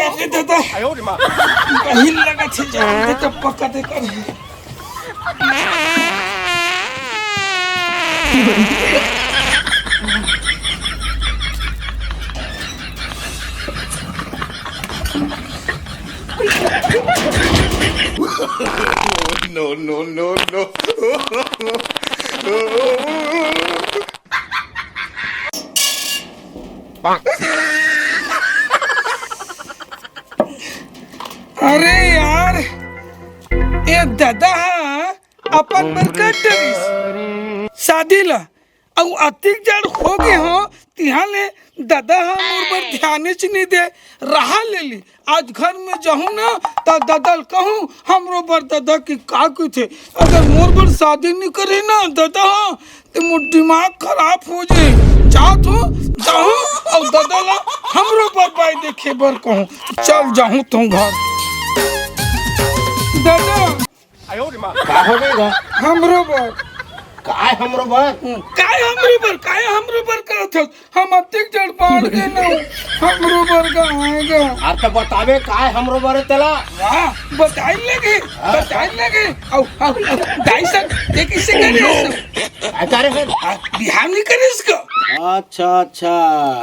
जाने दादा कहीं लगा थे जाने तो पक्का दे कर No, no, no, no. अरे यार ये दादा अपन बरकत शादी ला अब अतिक जड़ हो गए हो तिहा ले दादा मोर पर ध्यान च नहीं दे रहा ले ली आज घर में जाऊँ ना तो दादा कहूँ हमरो पर दादा की का थे अगर मोर पर शादी नहीं करे ना दादा तो मोर दिमाग खराब हो जाए चाहत हो जाऊँ और दादा ला हमरो पर बाई देखे बर कहूँ चल जाऊँ तुम घर दादा का हो गई हमरो पर काय हमरो बर काय हमरो पर करत हो हम अतिक जड़ पाड़ के न हमरो पर का आएगा आप तो बतावे काय हमरो बर तेला वाह बताई लगे औ दाई सर ये किसे करे काय करे है बिहार नहीं करे इसको अच्छा अच्छा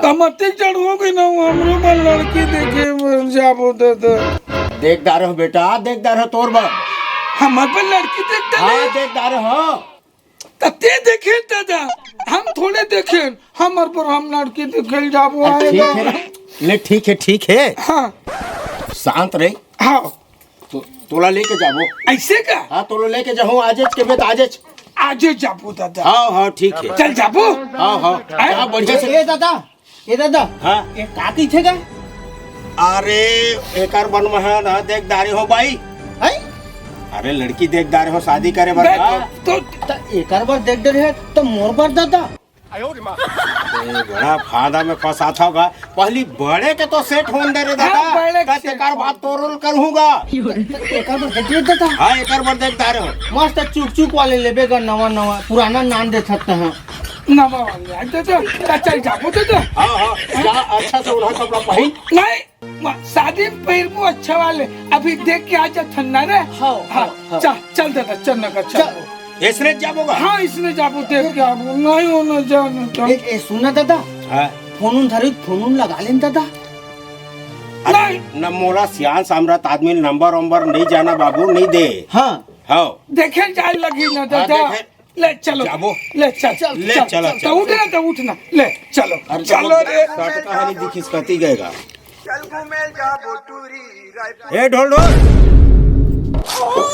हम अतिक जड़ हो गई ना हमरो पर लड़की देखे जाबो दादा देखदार हो बेटा देखदार हो तोर बर हमर पर लड़की देखता हाँ देखदार हो ते देखे दादा हम थोड़े देखे हमर पर हम लड़की देखे जाबो ठीक आएगा है ले ठीक है हाँ शांत रही हाँ तोला लेके जाबो ऐसे का हाँ तोला लेके जाऊँ आजेज के बेट आजेज आजे जाबो दादा हाँ ठीक है चल जाबो हाँ बढ़िया से ये दादा हाँ ये काकी थे का अरे एकर बन में ना देखदारी हो भाई है अरे लड़की देखदार हो शादी करे बर तो एकर बार देख डर है तो मोर बार दादा बड़ा फायदा में फंसा था होगा पहली बड़े के तो सेट होने दे रे दादा हाँ, बड़े के कहते कर बात तो रोल करूँगा एकर बार देख ले दादा हाँ एकर बार देखदार हो मस्त चुक वाले लेबेगा नवा पुराना नाम दे सकते हैं नवा वाले दादा चल जाबो दादा हाँ जा अच्छा से उन्हें कपड़ा पहन नहीं शादी में पहिरबो अच्छा वाले अभी देख के आजा ठंडा रे हाँ चल दादा चल ना चल इसने जाबोगा हाँ इसने जाबो देख के आबो नहीं होना जाना ए सुना दादा हाँ फोन लगा लेन दादा नहीं न मोला सियान सामरात आदमी नंबर नहीं जाना बाबू नहीं दे हाँ हाँ देखे जाए लगी ना दादा ले चलो जाबो ले चल तो उठना ले चलो रे कहानी दिखिस कती गएगा चल घूमे जाबो टूरी ए ढोल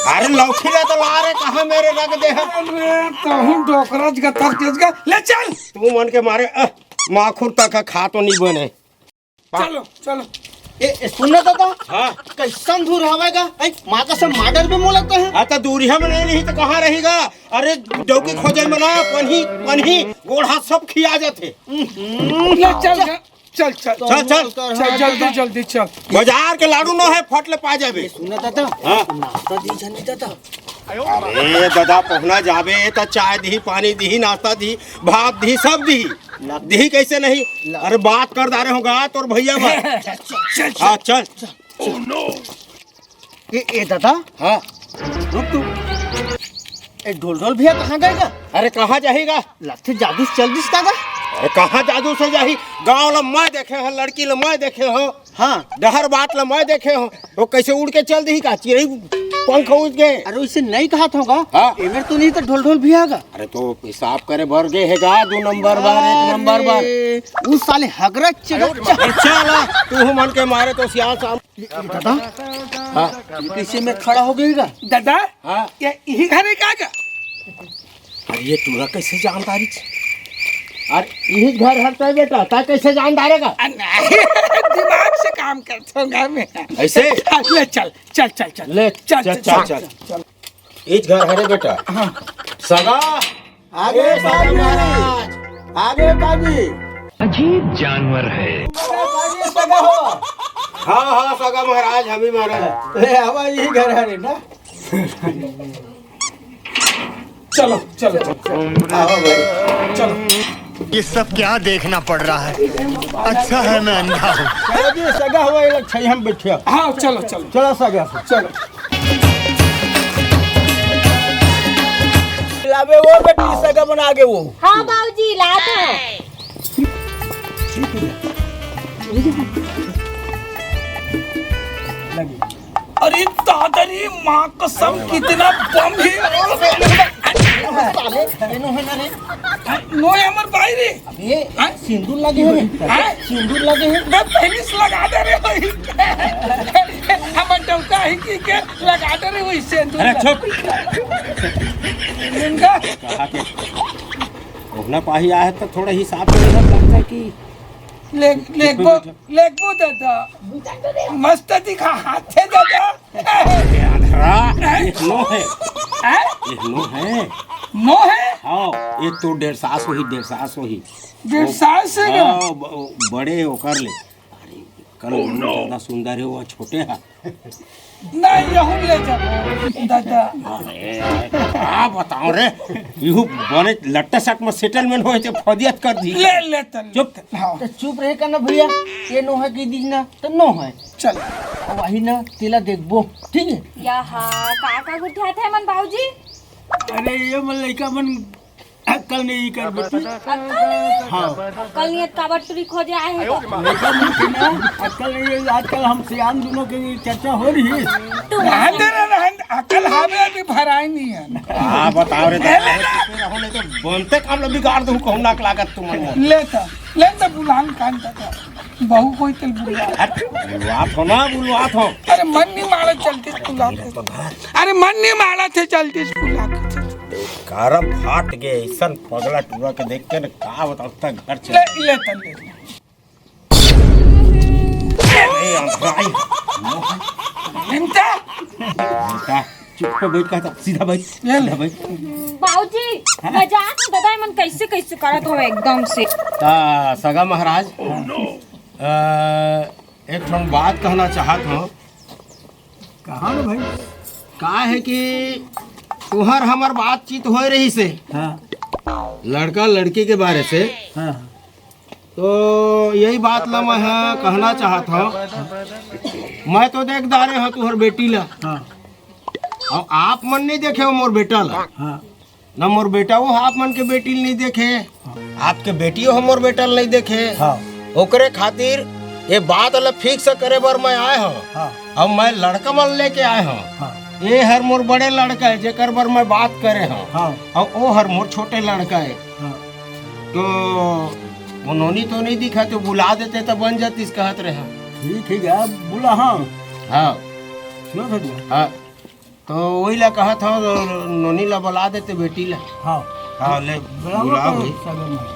अरे लौकी ला तो ला रे कहाँ मेरे रख दे अरे कहूँ डोकरज का तेज का ले चल तू मन के मारे माखुर तक खा तो नहीं बने चलो ए सुना दादा हाँ कैसन दूर हवेगा माँ का सब मॉडल पे मोलता है आता दूरी में नहीं तो कहाँ रहेगा अरे डौकी खोजे में ना पन्ही गोड़ हाथ सब खिया जाते ले चल जल्दी चल बाजार के लाडू न है फट ले पा जाबे सुना दादा हाँ नाश्ता दी जानी दादा अरे दादा पहुना जाबे तो चाय दी पानी दी नाश्ता दी भात दी सब दी कैसे नहीं अरे बात कर दारे होगा तोर भैया भाई हाँ चल ए दादा हाँ रुक तू ए ढोल भैया कहाँ गएगा अरे कहाँ जाएगा लगते जादू चल दिस दादा अरे कहाँ जादू से जाही गाँव ला मैं देखे हो लड़की ला मैं देखे हो हाँ डहर बात ला मैं देखे हो वो कैसे उड़ के चल दी का चिड़ई पंख उड़ गए अरे उसे नहीं कहा था हाँ? एवर तो नहीं तो ढोल भी आगा अरे तो हिसाब करे भर गए है गा 2 नंबर बार 1 नंबर बार उस साले हगरा चला तू मन के मारे तो सियाल साम दादा हाँ पीछे में खड़ा हो गएगा दादा हाँ यही घर का अरे ये तूरा कैसे जानदारी अरे यही घर हटता है बेटा ता कैसे जानदारे का दिमाग से काम करता हूँ घर में ऐसे ले चल ले चल इस घर है रे बेटा हाँ सगा आगे काजी महाराज आगे काजी अजीब जानवर है सगा हो हाँ सगा महाराज हम ही महाराज ले हवा यही घर है रे ना चलो आओ भाई चलो ये सब क्या देखना पड़ रहा है? अच्छा है मैं अंधा हूँ। जी सगा हुआ ये लोग छई हम बैठे अब। हाँ चलो चलो चलो सगा से चलो। लावे वो बेटी सगा बना के वो। हाँ बाबूजी लात है। अरे दादारी माँ कसम कितना बम है। नो हमर भाई रे ये सिंदूर लगे हैं, सिंदूर लगे हैं। मैं पहले से लगा दे रे भाई। हम डौका ही की के लगा दे रे वही सिंदूर। अरे चुप। इनका कहा के पहुना पाही आया है तो थोड़ा हिसाब से लगता है कि लेगबो दादा मस्त दिखा हाथे दादा। अंधरा ये नो है, हैं? ये नो है। नो है हाँ ये तो 150 ही 150 ही 150 से का? हाँ, बड़े होकर ले। अरे कल ज्यादा सुंदर है वो छोटे है। नहीं यहूं ले जा दादा। क्या बताऊं रे यू बने लट्टा सट में सेटलमेंट होए थे फदियत कर दी। ले ले तन चुप। हाँ तो चुप रहे का ना भैया, ये नो है की दीजना तो नो है। चल वही ना तेला देखबो, ठीक है। यहाँ काका गुठिया थे मन बाबूजी। अरे ये मन लड़का मन अक्कल नहीं कर बेटी। हाँ कल नियत काबर तुरी खोजे आए हैं तो। लड़का मन के ना अक्कल नहीं है। आजकल हम सियान दोनों की चर्चा हो रही है। रहन दे रहन अकल हावे अभी भराई नहीं है। हाँ बताओ रे होने तो बनते काम लो बिगाड़ दूं कहूं ना लागत तुम ले तो बुलान कान दादा बहु कोई तल बुला। बुलवात हो ना बुलवात हो। अरे मन नहीं मारा चलती बुला के। अरे मन नहीं मारा थे चलती बुला के। गरम फाट गए ऐसा पगला टूरा के देख के ना का बताओ तक घर चल ले ले तन ले ए अंधराई इनका बेटा चुप पे बैठ का सीधा बैठ सीधा बैठ। बाबूजी मजाक में दादा मन कैसे कैसे करत हो एकदम से। ता सगा महाराज एक ठन बात कहना चाहत हूँ। कहाँ ना भाई? का है कि तुहर हमर बातचीत हो रही से हाँ लड़का लड़की के बारे से, हाँ तो यही बात ला मैं कहना चाहत हूँ। मैं तो देख दारे हूँ तुहर बेटी ला हाँ और आप मन नहीं देखे हो मोर बेटा ला हाँ न मोर बेटा वो आप मन के बेटी नहीं देखे, आपके बेटियों हो मोर बेटा नहीं देखे। हाँ ओकरे खातिर ये बात ला फिक्स करे बर मैं आए हूँ। हाँ अब मैं लड़का मन लेके आए हूँ। हाँ ये हर मोर बड़े लड़का है जेकर बर मैं बात करे हूँ। हाँ और वो हर मोर छोटे लड़का है। हाँ तो वो नोनी तो नहीं दिखा तो बुला देते तो बन जाती इस कहत रहे। ठीक है अब बोला। हाँ हाँ सुनो भैया। हाँ तो वही ला कहा था नोनी ला बुला देते बेटी ला। हाँ हाँ ले बुलाओ भाई।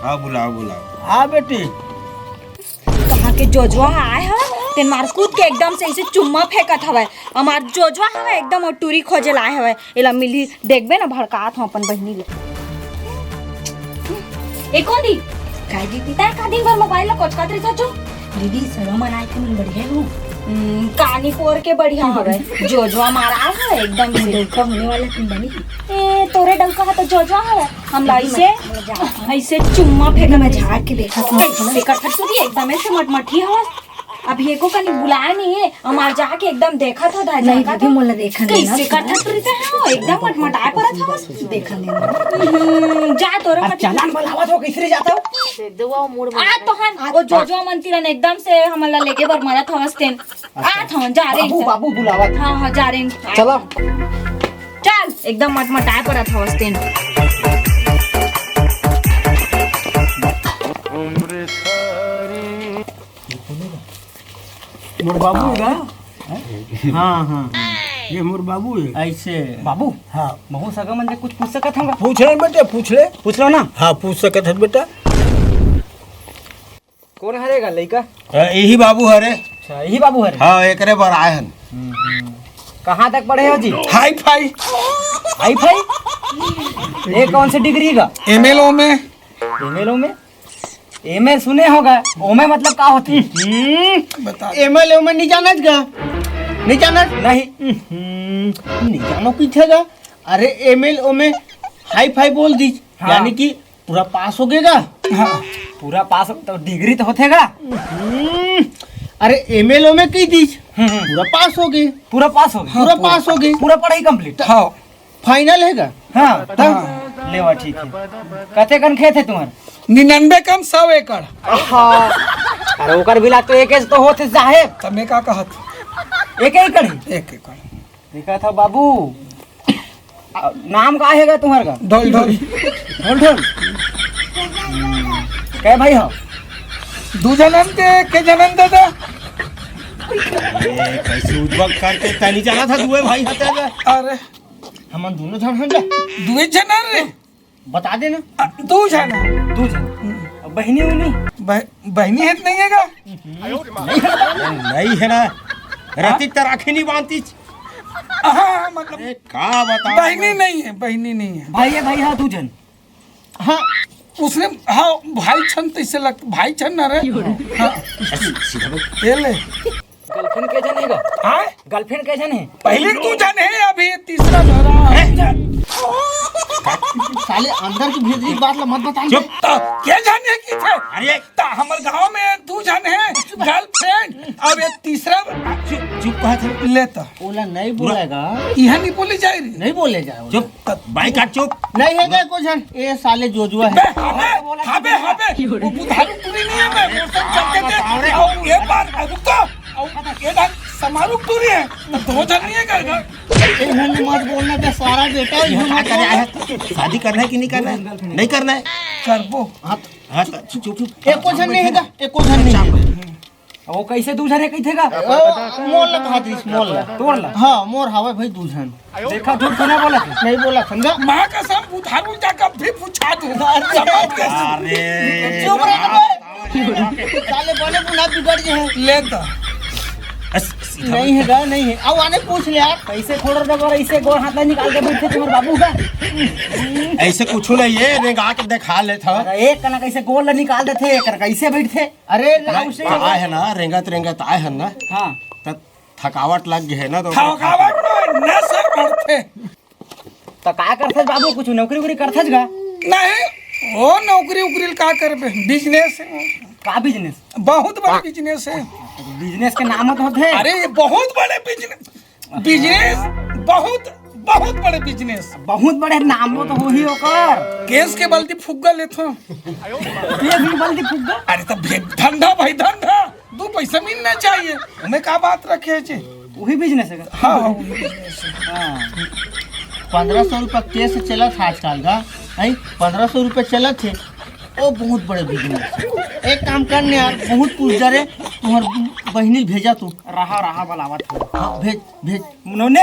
हाँ बुलाओ बुलाओ। हाँ बेटी कहाँ के जोजवा आए हैं तेन मार कूद के एकदम से ऐसे चुम्मा फेंकत हवे। हमार जोजवा हवे एकदम और टूरी खोजे लाए हवे। एला मिली देखबे ना भड़कात हो अपन बहनी ले। ए कौन दी काय दी पिता का दिन भर मोबाइल ला कोच कातरी चाचू दीदी सरो मनाई के मन बढ़िया नु कानी पोर के बढ़िया हवे। जोजवा मारा है एकदम से डौका होने वाला तुम बनी। ए तोरे डौका है तो जोजवा है। हम लाई से ऐसे चुम्मा फेंक में झाड़ के देखा ऐसे कटक तो दी एकदम ऐसे मटमठी हवा। अभी एको कनी बुलाया नहीं है हमार जाके एकदम देखा था दादा। नहीं दीदी मोला देखा नहीं कैसे कटक तो रहता है वो एकदम मटमटाए परत हवा। देखा नहीं जा तोरा चालान बनावा तो किसरे जाता हो? आ तो हन वो जोजवा मंतीरन एकदम से हमला लेके बर मरत हवस्तेन। आ तो जा रे बाबू बाबू बुलावा। हाँ हाँ जा रे चलो चल एकदम मटमटाए परत हवस्तेन। मोर बाबू है ना? हाँ हाँ ये मोर बाबू है। ऐसे बाबू हाँ बहुत सगा मन कुछ पूछ सकत हम पूछ ले बेटे पूछ ले। पूछ लो ना हाँ पूछ सकत है बेटा। कौन हरेगा लड़का? यही बाबू हरे। अच्छा यही बाबू हरे। हाँ एकरे बर आए हन। कहाँ तक पढ़े हो जी? हाई फाई हाई फाई ये कौन सी डिग्री का? एमएलओ में एमएलओ में एमए सुने होगा ओमे मतलब का होती? बता एमएलए में नहीं जाना का नहीं जाना नहीं नहीं जानो पीछे का। अरे एमएलए में हाई फाई बोल दी हाँ। यानी कि पूरा पास हो गएगा। हाँ पूरा पास तो डिग्री तो होतेगा। अरे एमएलओ में की दी पूरा पास हो गई, पूरा पास हो गया, पूरा पास हो गई, पूरा पढ़ाई कंप्लीट। हाँ फाइनल हैगा। हाँ तब लेवा ठीक है। कते कन खेत है तुम्हारे? 99 कम 100 एकड़। हाँ अरे ओकर बिला तो एक तो होते साहेब। तमे का कहत? 1 एकड़ ही 1 एकड़। देखा था बाबू। नाम का हैगा तुम्हारे का? ढोल ढोल ढोल ढोल। क्या भाई हो? 2 जनन के जनन दादा। ये कैसे उद्भव करके तनी जाना था दुए भाई हते अरे हम दोनों जन हम जा 2 जनन रे। बता देना। 2 जन। 2 जन। बहनी उनी बहनी है नहीं हैगा? नहीं है ना, रति तराखी नहीं बांधती। हाँ मतलब का बता बहनी नहीं है, बहनी नहीं है। भाई हाँ 2 जन। हाँ उसने हाँ भाई छन तैसे लग भाई छन ना रे। हाँ ये ले। गर्लफ्रेंड के जन हैगा? हाँ गर्लफ्रेंड के जन है? पहले 2 जन है, अभी तीसरा धरा। साले अंदर की भीतरी बात ला मत बता। चुप। क्या जाने की थे? अरे हमारे गांव में 2 जन है गर्लफ्रेंड, अब एक तीसरा चुप कहा था। लेता ओला नहीं बोलेगा, यहाँ नहीं बोली जा रही। नहीं बोले जाए। चुप भाई का चुप। नहीं है को जन ये साले जोजुआ है। हाबे वो बुधारू पूरी नहीं है। मैं मोटर चलते थे और ये बार रुको और ये बार समारोह पूरी है तो 2 जन नहीं है घर। इन्होंने मत बोलना कि सारा बेटा क्या कर रहा है? शादी करना है कि नहीं करना है? नहीं करना है। करबो। हाँ चुप चुप। एको जन नहीं हैगा, एको जन नहीं है। वो कैसे 2 जन है कैसेगा? मोल ला कहा दिस मोल ला तोड़ ला। हाँ मोर हवा भाई 2 जन। देखा झूठ तो ना बोला था। नहीं बोला समझा। माँ का सब बुधारू जाकर भी पूछा दूँ। समाज कैसे अरे चुप रहे साले बने पुना बिगड़ गए हैं। लेता नहीं हैगा, नहीं है। अब आने पूछ ले यार। कैसे थोड़ा डगर ऐसे गोर हाथ में निकाल के बैठे तुम्हारे बाबू का? ऐसे कुछ नहीं है, रेंगा के दिखा लेता। अरे एक कना कैसे गोल निकाल देते, एक कैसे बैठते? अरे आए है ना रेंगत आए है ना, हाँ तब थकावट लग गई है ना तो थकावट में न सर बढ़ते तो का करते बाबू? कुछ नौकरी करते का? नहीं। वो नौकरी उकरी का करबे, बिजनेस है। का बिजनेस? बहुत बड़ा बिजनेस है। बिजनेस के नाम तो होते। अरे ये बहुत बड़े बिजनेस बहुत बड़े बिजनेस। बहुत बड़े नाम तो हो ही होकर। केस के बल्दी फुग्गा लेथो। ये भी बल्दी फुग्गा। अरे तब धंधा भाई धंधा 2 पैसा मिलना चाहिए। हमें का बात रखे छे? वही बिजनेस है। हाँ 1500 रुपया केस चला था आजकल का। 1500 रुपये चला थे। ओ बहुत बड़े बिजनेस है। एक काम करने यार, बहुत पूछ जा रे तुम्हार बहनी भेजा तू। रहा बलावत। हाँ भेज। मुनोने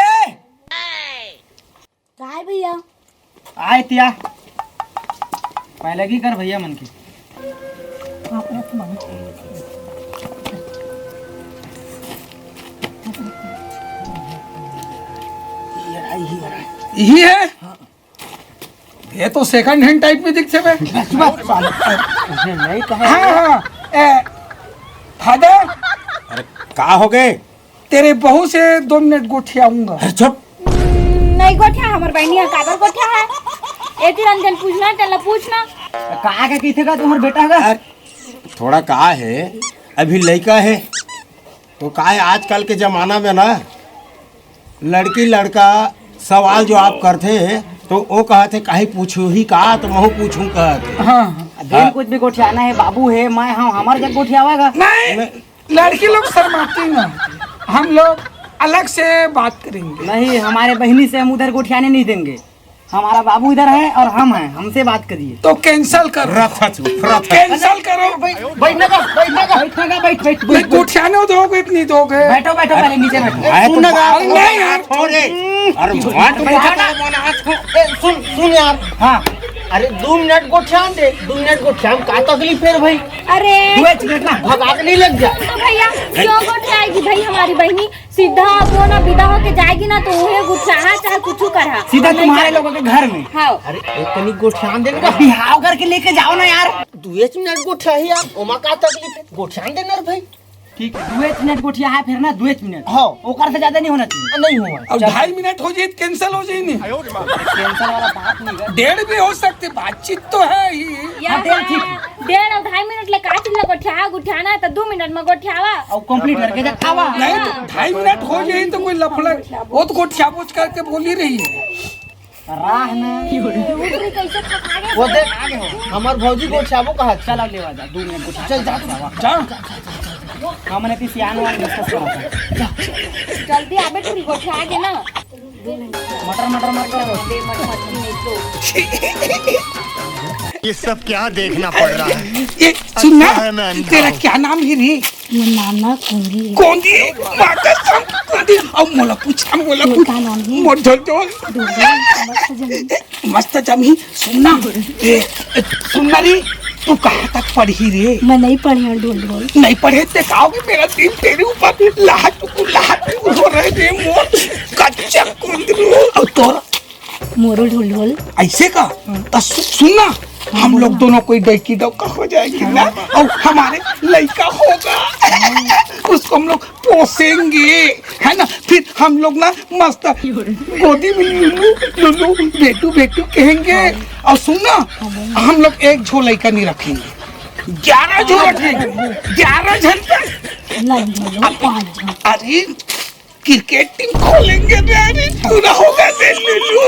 काय भैया? आए तिया पहले की कर भैया मन की। यही है। ये तो सेकंड हैंड टाइप में दिखते हैं। नहीं कहा। हाँ फादर अरे का हो गए? तेरे बहू से 2 मिनट गोठियाऊंगा। चुप। नहीं गोठिया हमार बहनिया काबर गोठिया है? एती रंजन पूछना चला पूछना। का के थे का तुम्हार बेटा का? थोड़ा का है, अभी लड़का है तो का है, आजकल के जमाना में ना लड़की लड़का सवाल जो आप करते तो वो कहते काहे पूछू ही का, तो मैं पूछूं कहते। हाँ दिन कुछ भी गोठियाना है, बाबू है, मैं हाँ, हमारे जब गोठियावागा। नहीं, लड़की लोग शर्माती ना, हम लोग अलग से बात करेंगे। नहीं, हमारे बहनी से हम उधर गोठियाने नहीं देंगे। हमारा बाबू इधर है और हम हैं, हमसे बात करिए। तो कैंसल करो, कैंसल करो। बैठने का बैठ गोठियाने दोगे इतनी दोगे? बैठो पहले नीचे बैठो। नहीं यार सुन यार। हाँ अरे 2 मिनट गोठियान दे, 2 मिनट गोठियान का तकलीफ है भाई? अरे 2 मिनट ना भगाक नहीं लग जा। तो भैया क्यों गोठियाएगी भाई? हमारी बहनी सीधा वो ना विदा होके जाएगी ना तो वो गुस्सा चाहे कुछ करा सीधा तुम्हारे लोगों के घर में। हाँ अरे एक तनी गोठियान देगा, बिहाव करके लेके जाओ ना यार। 2 मिनट गोठिया ही यार, ओमा का तकलीफ है? गोठियान देना रे भाई। ठीक है 2 मिनट गोठिया है फिर ना 2 मिनट हाँ ओकर से ज्यादा नहीं होना चाहिए नहीं हुआ अब 2.5 मिनट हो जाए कैंसिल हो जाए नहीं टेंशन वाला बात नहीं है 1.5 भी हो सकते बातचीत तो है ही। या 1.5 मिनट ले काट ले गोठिया गुठियाना है तो 2 मिनट में गोठियावा और कंप्लीट करके जा खावा नहीं तो 2.5 मिनट हो जाए तो कोई लफड़ा वो तो गोठिया बोझ करके बोल ही रही है। राह ना उतरी कैसे खा गए वो देख हमार भौजी को छाबो कहा चल अब लेवा जा 2 मिनट गोठिया चल जा जा हमने भी सियान वाला डिस्कस करा था जल्दी आबे तू गोठिया आगे ना मटर मटर मर कर दे मत मत नहीं तो ये सब क्या देखना पड़ रहा है। ये सुनना अच्छा है, मैं अंधा तेरा हूँ। क्या नाम है रे? नाना कुंगी कौंदी माता कौंदी अब मोला पूछ का नाम है? मोर ढोल मस्त जमी सुनना सुनना रे तू कहाँ तक पढ़ी रे? मैं नहीं पढ़ी हूँ ढोल ढोल नहीं पढ़े दिखाओगे मेरा दिल तेरे ऊपर लाहट हो रहे रे मोर कच्चा कुंदरू और तोरा मोरो ढोल ढोल ऐसे का तो सुनना हम लोग दोनों कोई डैकी डौका हो जाएगी ना और हमारे लड़का होगा उसको हम लोग पोसेंगे है ना फिर हम लोग ना मस्त गोदी में लुलू लुलू बेटू बेटू कहेंगे और सुनना हम लोग एक झो लड़का नहीं रखेंगे 11 झो रखेंगे 11 जन तक नहीं ढोल 5 जन अरे क्रिकेट टीम खोलेंगे अरे पूरा होगा दे लुलू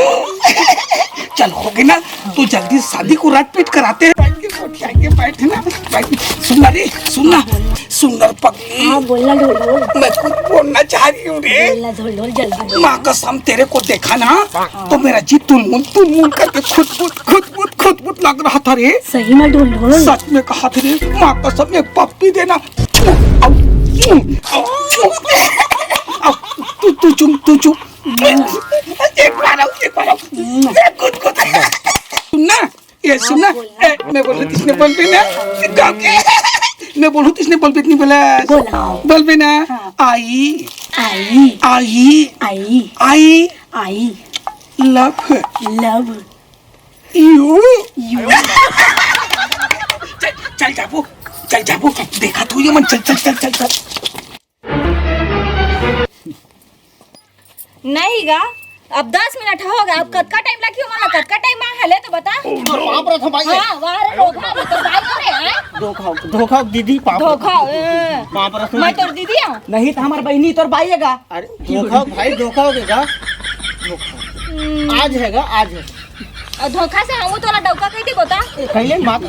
चल हो गए ना तो जल्दी शादी को रात पीट कराते हैं बैठे ना सुनना रे सुनना सुंदर पगली हाँ बोलना ढोल ढोल मैं कुछ बोलना चाह रही हूँ रे बोलना ढोल ढोल जल्दी माँ कसम तेरे को देखा ना तो मेरा जी तुलमुल करके खुद लग रहा था रे सही में ढोल ढोल सच में कहा था रे माँ कसम एक पप्पी देना तू चुप एक बार आओ कुछ सुनना ये सुनना मैं बोल रही किसने बोल भी ना मैं बोलूँ किसने बोल भी नहीं बोला बोल भी ना I I I I I I love love you you चल जाबू देखा तू ये मन चल नहीं गा अब 10 मिनट हो गया अब कतका टाइम लगी मला कतका टाइम हले तो बता बाप रे तो भाई हाँ वारे धोखा तो भाई करे हैं धोखा दीदी पाप धोखा बाप रे मैं तोर दीदी हूँ नहीं तो हमार बहनी तोर बाईएगा अरे धोखा भाई धोखा हो गया आज हैगा आज है और धोखा से हम तोला डौका कह दी बता कहिए बात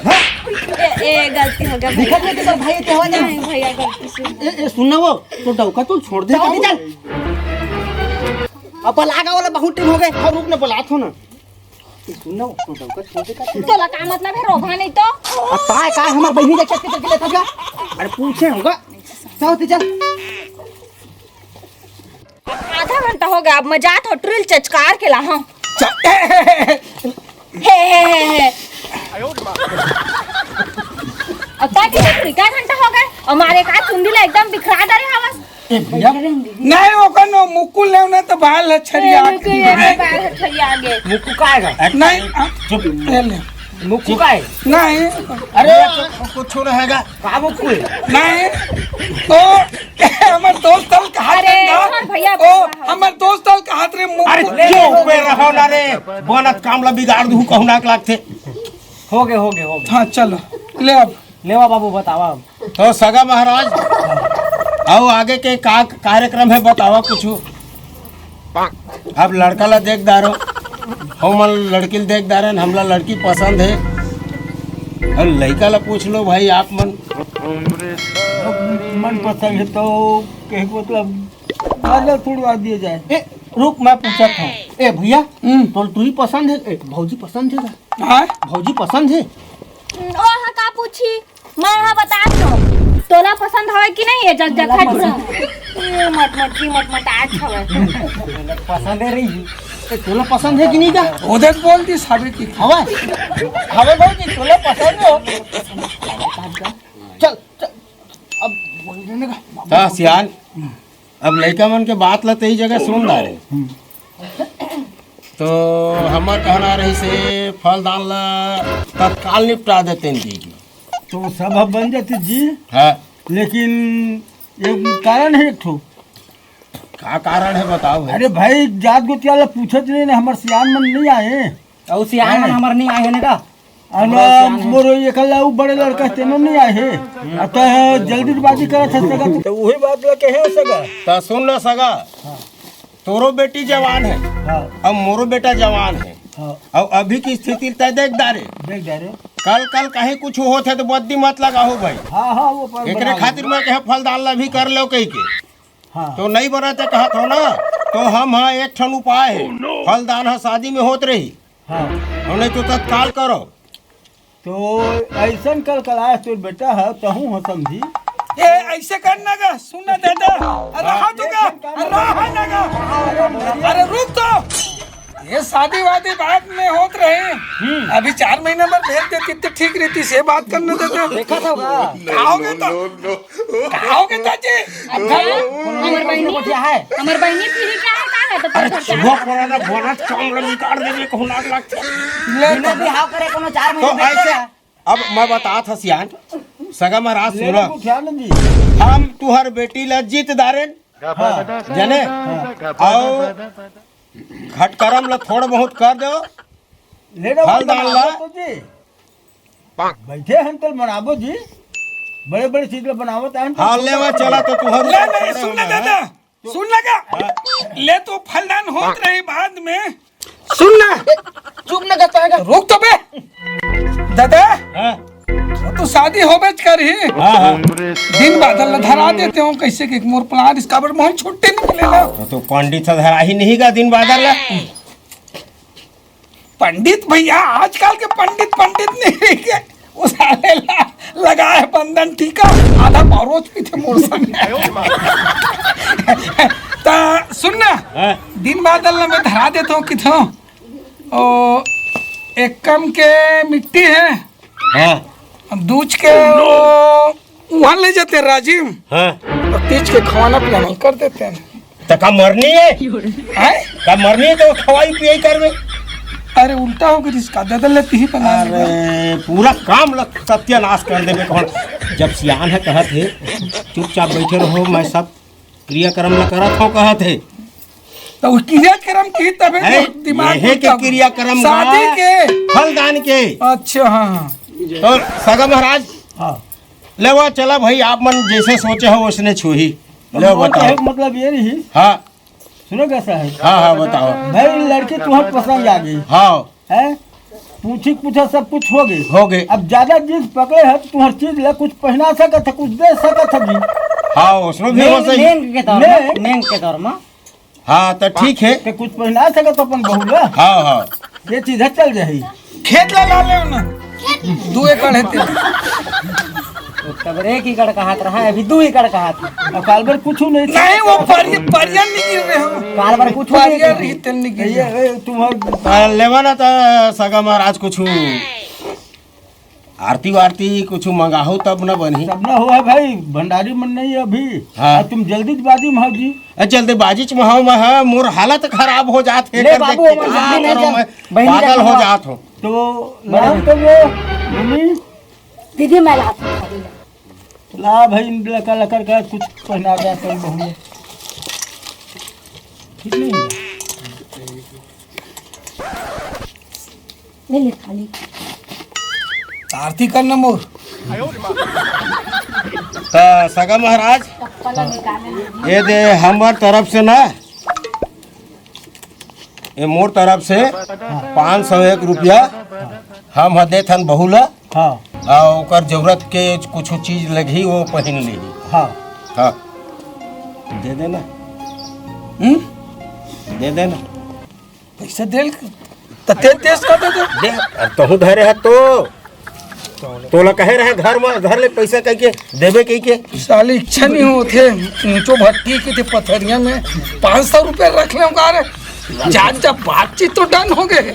ए गलती हो गया दिखत नहीं तोर भाई के हो जा नहीं भैया गलती से ए सुनना वो तो डौका तू छोड़ दे चल चल अब लागा वाला बहुत टाइम हो गए हाँ रुक ना बुलात हो ना सुनना वो तो डौका छोड़ दे का तोला का मतलब है रोभा नहीं तो अब काय हमार बहनी देख के चल के था अरे पूछे होगा चल चल आधा घंटा हो गया अब मैं जात हो ट्रिल चचकार के ला हाँ हे अब क्या घंटा हो गए हमारे का चुंडी ला एकदम बिखरा दे रहे हवस ए भैया नहीं ओका नो मुकुल ले ना तो बाल छरिया आगे मुक्कू का आएगा नहीं चुप ले ले मुक्कू का है नहीं अरे कुछ रहेगा का मुक्कू नहीं ओ हमार दोस्त तल कहा अरे हमार भैया ओ हमार दोस्त तल कहा रे अरे मुकुल जो पे रहो ना रे बनत कामला बिगाड़ दू कहू ना लाग थे हो गए हाँ चलो ले अब लेवा बाबू बतावा अब तो सगा महाराज आओ आगे के का कार्यक्रम है बतावा कुछ अब लड़का ला देख दारो हम लड़की देख दारन हमला लड़की पसंद है और लड़का ला पूछ लो भाई आप मन पसंद है तो कहीं मतलब आगे थोड़ा दिए जाए ए रुक मैं पूछा था ए भैया तो तू ही पसंद है ए भौजी पसंद है का हाँ भौजी पसंद है ओ हाँ का पूछी मैं हाँ बता दो तोला पसंद हवे कि नहीं है जग जग मट आज हवे पसंद है रही ए तोला पसंद है कि नहीं का उधर बोल दी साबित की हवा हवा भौजी तोला पसंद हो चल चल अब बोल देने का ता सियान अब लड़का मन के बात ला ही जगह सुन दारे तो हमार कहना रही से फलदान ला तत्काल निपटा देते हैं दी तो सब अब बन जाते जी हाँ लेकिन एक कारण है, एक ठो। का कारण है बताओ भाई। अरे भाई जात गोतिया पूछत नहीं ना, हमारे सियान मन नहीं आए और सियान मन हमार नहीं आए है ना का। मोरो एकला उ बड़े लड़का तेनो नहीं आए है। अतः जल्दीबाजी करत है सगा, तो वही बात लगे है सगा। तो सुन लो सगा, तोरो बेटी जवान है अब मोरो बेटा जवान है, और अभी की स्थिति तय देख दारे कल कहीं कुछ होत है तो बद्दी मत लगाओ भाई। हाँ वो पर एकरे खातिर मैं कहे फल डालना भी कर लो कही के। तो नहीं बराते कहत हो ना, तो हम हाँ एक ठन उपाय है, फल दान है शादी में होत रही, और नहीं तो तत्काल करो। तो ऐसा कल कलाश तो बेटा है तहू हो समझी। ए ऐसे करना का सुनना दादा, रहा तू का रहा ना का। अरे रुक तो, ये शादी वादी बाद में होत रहे, अभी 4 महीना में भेज दे कितने ठीक रहती से बात करने देते। देखा था आओगे तो आओगे चाची। हमार बहनी गोठिया है, हमार बहनी पीढ़ी क्या है का है तो वो पुराना बोनस काम लगी काट देने को लाग लगते। बिना बिहाव करे कोनो 4 तो महीने ऐसे अब मैं बता था सियान सगा महाराज सुनो, ख्याल जी हम तुहर बेटी ला जीत दारेन जने, और घटकरम ला थोड़ा बहुत कर दो, ले लो फल डाल ला। तो जी बैठे हम तो बनाबो जी, बड़े बड़े चीज ला बनावत है। हाँ लेवा चला तो तुहर ले नहीं सुनना दादा, सुन लगा ले तो फलदान होत रही बाद में। सुनना चुप न करता है। रुक तो बे दादा, हाँ तो शादी होबे कर ही हाँ दिन बादल धरा देते हो कैसे कि मोर प्लान इसका बर मोहन छुट्टी नहीं मिलेला। तो पंडित से धरा ही नहीं का दिन बादल ला। पंडित भैया आजकल के पंडित नहीं के उस आले लगा है बंधन टीका, आधा परोच भी थे मोर संग। ता सुनना दिन बादल में धरा देता हूँ किथों ओ एक कम के मिट्टी है, हाँ दूज के वहाँ ले जाते राजीव, हाँ और तीज के खवाना पिलाना कर देते हैं। तो का मरनी है का मरनी है तो खवाई पियाई करवे। अरे उल्टा हो गई इसका दादा लेती ही बना। अरे पूरा काम लग सत्यानाश कर देवे कौन। जब सियान है कहत है चुपचाप बैठे रहो, मैं सब क्रियाक्रम ला करत हूँ कहत है। तो क्रियाक्रम की तबे दिमाग के क्रियाक्रम शादी के फलदान के। अच्छा हाँ तो सगा महाराज ले वो चला भाई, आप मन जैसे सोचे हो उसने छुही ले बताओ। मतलब ये नहीं, हाँ सुनो कैसा है। हाँ बताओ भाई लड़की तुम्हें पसंद आ गई हाँ है, पूछा सब कुछ हो गई। अब ज्यादा जीत पकड़े है तो तुम्हारी चीज ले कुछ पहना सकत है, कुछ दे सकत है जी। हाँ उसमें भी हो सही। नेंग के तौर में हाँ तो ठीक है, तो कुछ पहना सकत अपन बहू ला। हाँ ये चीज चल जाही। खेत ला ले ना 2 एकड़ है तेरे। तब 1 एकड़ कहा रहा है, अभी 2 एकड़ कहा था। अब काल भर कुछ नहीं वो परियन नहीं गिर रहे हो, काल भर कुछ परियन नहीं तेल नहीं गिर रहे। तुम्हारा लेवा ना तो सगा महाराज कुछ आरती वारती कुछ मंगाहो तब न बनी। सब ना हुआ भाई, भंडारी मन नहीं है अभी। हाँ। तुम जल्दीबाजी में हो जी। जल्दीबाजी च महाव में है, मोर हालत खराब हो जात है, ले बाबू, पागल हो जात हो। तो नाम तो वो मम्मी दीदी मैं लाती हूँ। ला भाई लका कर कुछ पहना दे तो बहू ठीक नहीं है। ले ले खाली आरती करना मोर। तो सगा महाराज ये दे हमार तरफ से ना, ये मोर तरफ से 501 रुपया हम दे थन बहुला। हाँ और ओकर जरूरत के कुछ चीज लगी वो पहन ली। हाँ हाँ दे देना, दे देना पैसा दे तो तेज कर दे। तहु धरे है तो ला कहे रहे घर ले पैसा कह के देवे कह के। साली इच्छा नहीं होते ऊंचो भट्टी के थे पथरिया में 500 रुपये रख ले रे। जब बातचीत तो डन हो गए,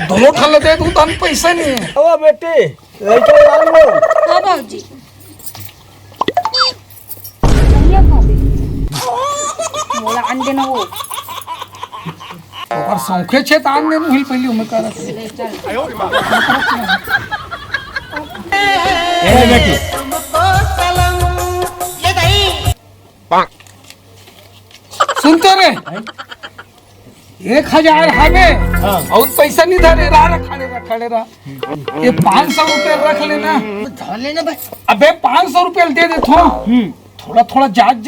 दोनों ठल दे दूं तो पैसा नहीं है। ओ बेटे लड़का लाल लो। हाँ बाबूजी मोला अंडे ना वो और सौखे छे तान में मुहिल पहली उम्र कर बेटी रे 1000 हमें और पैसा नहीं धरे रहा खड़े रहा ये 500 रुपये रख लेना। धर लेना भाई। अबे 500 रुपये दे दे थोड़ा थोड़ा जात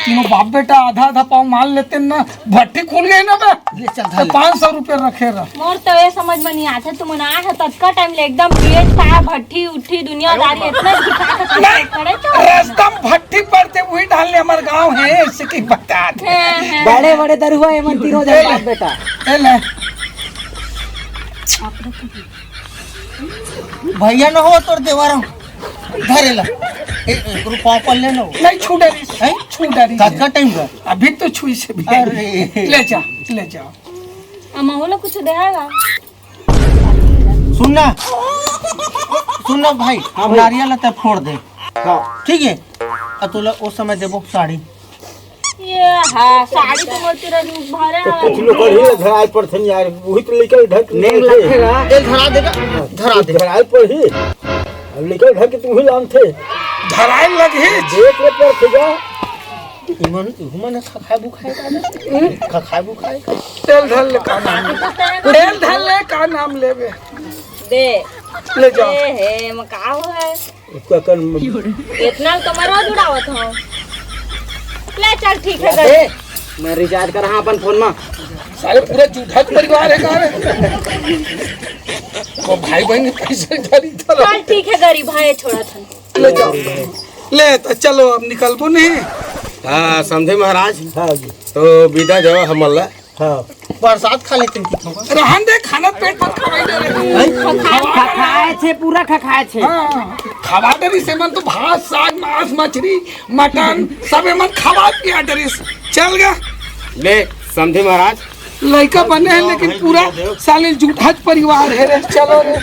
तीनों बाप बेटा आधा आधा पाव माल लेते ना भट्टी खुल गई ना बे ले चल तो 500 रुपये रखे रहा। मोर तो ये समझ में नहीं आता तुम ना है तत्का टाइम ले एकदम पेट पा भट्टी उठी दुनियादारी इतना खड़े तो रास्ता में भट्टी पड़ते वही डालने हमारे गांव है इससे की बतात है। बड़े बड़े दरुआ है मन तीनों जन बाप बेटा। ए ले भैया न हो तोर देवारा धरेला रुपया पर लेना नहीं छूटा का टाइम का अभी तो छुई से भी अरे। ले जाओ माहौल कुछ देगा सुनना भाई नारियल तो फोड़ दे ठीक है तुला उस समय देबो साड़ी ये हाँ साड़ी तो मोर तेरा भरे कुछ लोग ही धराई पर थे यार वही तो लेकर ढक नेम लगेगा ये धरा देगा धरा दे धराई पर ही अब लेकर ढक के तुम ही लाम थे धराई लगी देख ले पर थे जा इमन खाए बुखाए तेल धल ले का नाम लेवे दे ले जाओ हे मकाओ है उसका कर इतना कमरा जुड़ावत हो ले चल ठीक है गए मैं रिचार्ज कर रहा अपन फोन में। सारे पूरा जूठा परिवार है कार वो भाई बहन पैसे धरी चलो चल ठीक है गरीब भाई छोड़ा था ले जाओ ले तो चलो अब निकलबो नहीं। हाँ समझे महाराज हाँ जी तो विदा जाओ हमला। हाँ बरसात खा लेते कितनों का रहन दे खाना पेट पर खवाई दे रे खखाए छे पूरा खखाए छे। हाँ खवा दे से मन तो भात साग मांस मछली मटन सब मन खवा पिया डरिस चल गया ले समझे महाराज लड़का बने हैं लेकिन पूरा साले जूठा परिवार है रे चलो रे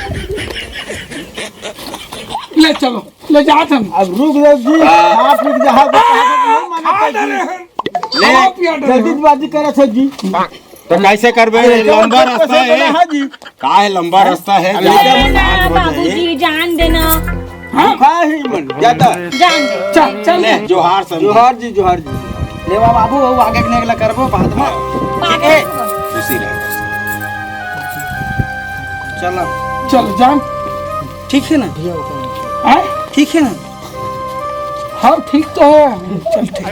ले चलो ले जात हम अब रुक जी आप रुक जहाँ नहीं माना जल्दीबाजी करे थे जी तो कैसे करबे लंबा रास्ता है हाँ जी का है लंबा रास्ता है बाबूजी जान देना हाँ ही मन जाता जान दे चल चल ले जोहार समझे जोहार जी लेवा बाबू वो आगे के निकला करबो बाद में। खुशी रहे चलो चल जान ठीक है ना हाँ ठीक है ना। हाँ ठीक तो है चल ठीक